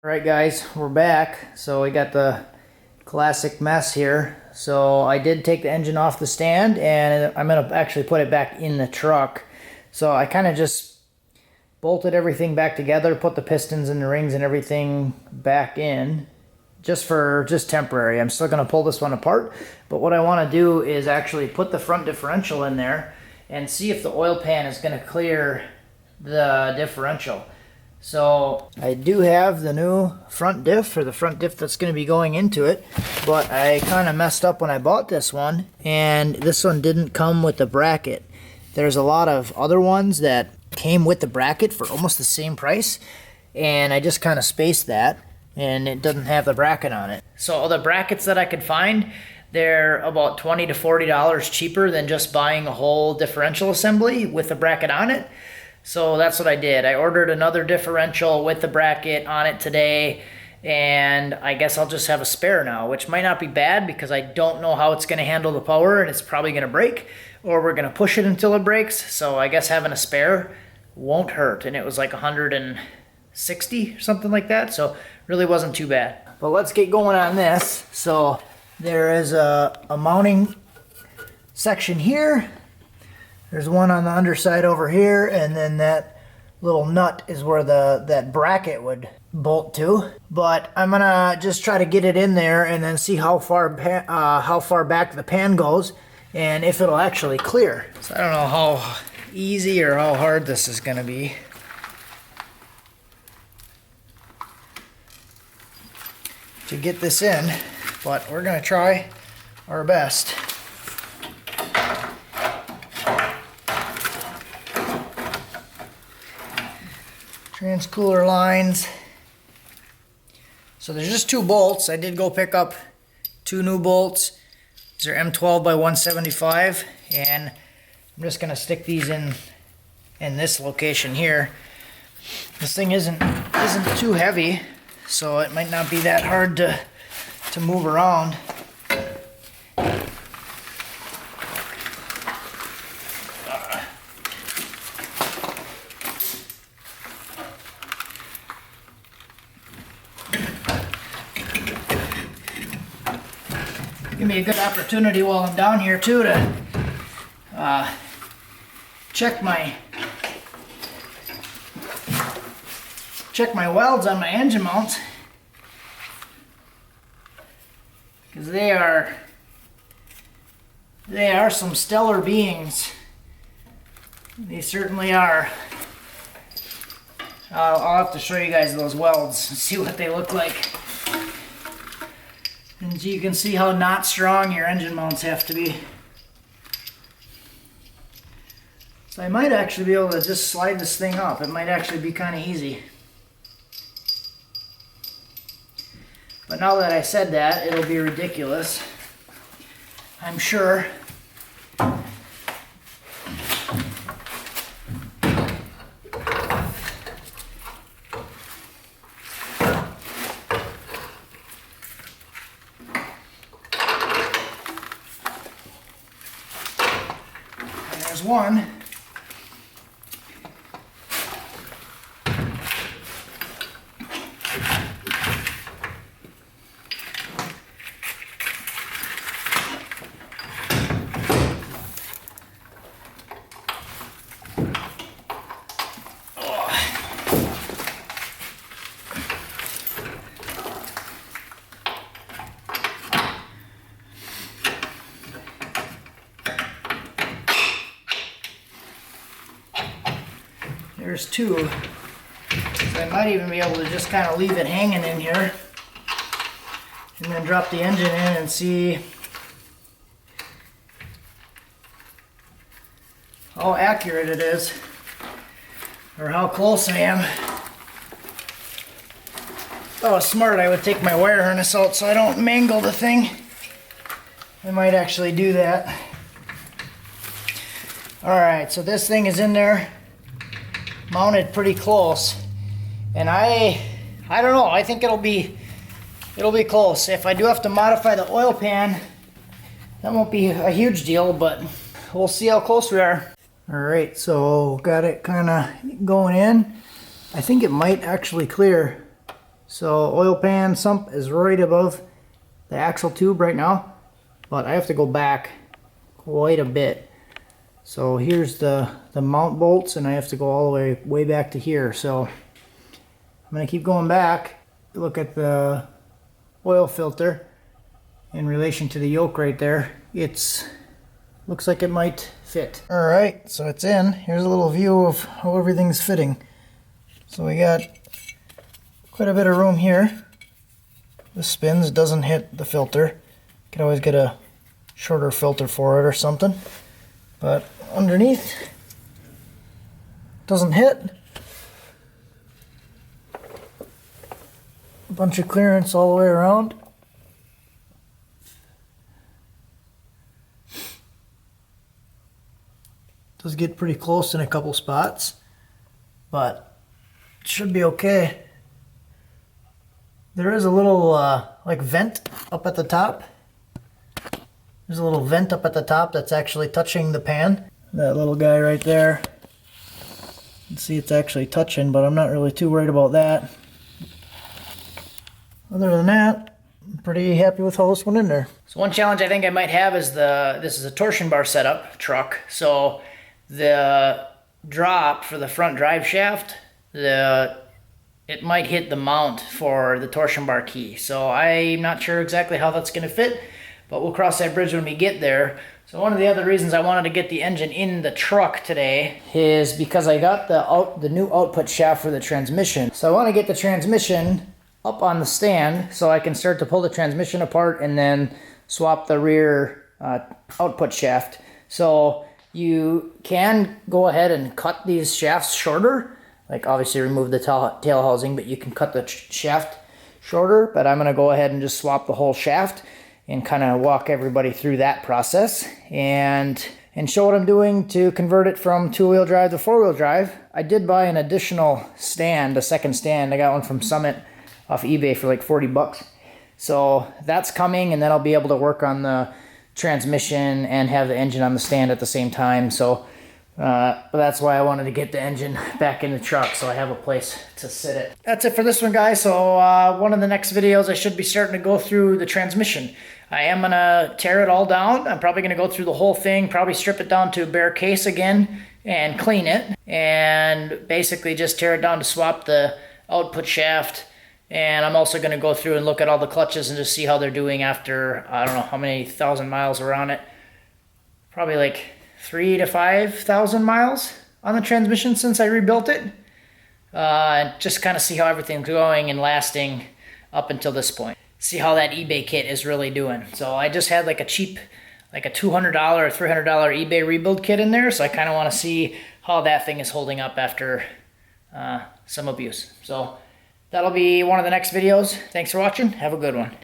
Alright guys, we're back. So we got the classic mess here. So I did take the engine off the stand and I'm going to actually put it back in the truck. So I kind of just bolted everything back together, put the pistons and the rings and everything back in just temporary. I'm still going to pull this one apart, but what I want to do is actually put the front differential in there and see if the oil pan is going to clear the differential. So I do have the new front diff, or the front diff that's going to be going into it, but I kind of messed up when I bought this one, and this one didn't come with the bracket. There's a lot of other ones that came with the bracket for almost the same price, and I just kind of spaced that, and it doesn't have the bracket on it. So all the brackets that I could find, they're about $20 to $40 cheaper than just buying a whole differential assembly with a bracket on it. So that's what I did. I ordered another differential with the bracket on it today, and I guess I'll just have a spare now, which might not be bad because I don't know how it's going to handle the power, and it's probably going to break, or we're going to push it until it breaks. So I guess having a spare won't hurt, and it was like 160 or something like that, so really wasn't too bad. But let's get going on this. So there is a mounting section here. There's one on the underside over here, and then that little nut is where that bracket would bolt to. But I'm gonna just try to get it in there and then see how far back the pan goes and if it'll actually clear. So I don't know how easy or how hard this is gonna be to get this in, but we're gonna try our best. Transcooler lines. So there's just two bolts. I did go pick up two new bolts. These are M12 by 175, and I'm just gonna stick these in this location here. This thing isn't too heavy, so it might not be that hard to move around. Give me a good opportunity while I'm down here too to check my welds on my engine mounts, because they are some stellar beings. They certainly are. I'll have to show you guys those welds and see what they look like. And you can see how not strong your engine mounts have to be. So I might actually be able to just slide this thing up. It might actually be kind of easy. But now that I said that, it'll be ridiculous, I'm sure. There's one. There's two. So I might even be able to just kind of leave it hanging in here and then drop the engine in and see how accurate it is, or how close I am. If I was smart, I would take my wire harness out so I don't mangle the thing. I might actually do that. Alright, so this thing is in there, mounted pretty close, and I don't know, I think it'll be close. If I do have to modify the oil pan, that won't be a huge deal, but we'll see how close we are. Alright, so got it kind of going in. I think it might actually clear. So oil pan sump is right above the axle tube right now, but I have to go back quite a bit. So here's the mount bolts, and I have to go all the way back to here. So I'm going to keep going back. Look at the oil filter in relation to the yoke right there. It's looks like it might fit. All right, so it's in. Here's a little view of how everything's fitting. So we got quite a bit of room here. This spins, doesn't hit the filter. You can always get a shorter filter for it or something. But underneath, doesn't hit. A bunch of clearance all the way around. Does get pretty close in a couple spots, but it should be okay. There is a little like vent up at the top. There's a little vent up at the top that's actually touching the pan. That little guy right there. You can see it's actually touching, but I'm not really too worried about that. Other than that, I'm pretty happy with how this went in there. So one challenge I think I might have is this is a torsion bar setup truck. So the drop for the front drive shaft, it might hit the mount for the torsion bar key. So I'm not sure exactly how that's going to fit, but we'll cross that bridge when we get there. So one of the other reasons I wanted to get the engine in the truck today is because I got the new output shaft for the transmission. So I want to get the transmission up on the stand so I can start to pull the transmission apart and then swap the rear output shaft. So you can go ahead and cut these shafts shorter, like obviously remove the tail housing, but you can cut the shaft shorter. But I'm going to go ahead and just swap the whole shaft and kind of walk everybody through that process and show what I'm doing to convert it from two-wheel drive to four-wheel drive. I did buy an additional stand, a second stand. I got one from Summit off eBay for like 40 bucks. So that's coming, and then I'll be able to work on the transmission and have the engine on the stand at the same time. So but that's why I wanted to get the engine back in the truck, so I have a place to sit it. That's it for this one, guys. So one of the next videos I should be starting to go through the transmission. I am going to tear it all down. I'm probably going to go through the whole thing, probably strip it down to a bare case again and clean it, and basically just tear it down to swap the output shaft. And I'm also going to go through and look at all the clutches and just see how they're doing after, I don't know how many thousand miles are on it. Probably like 3,000 to 5,000 miles on the transmission since I rebuilt it. And just kind of see how everything's going and lasting up until this point. See how that eBay kit is really doing. So I just had like a cheap, like a $200 or $300 eBay rebuild kit in there. So I kind of want to see how that thing is holding up after some abuse. So that'll be one of the next videos. Thanks for watching. Have a good one.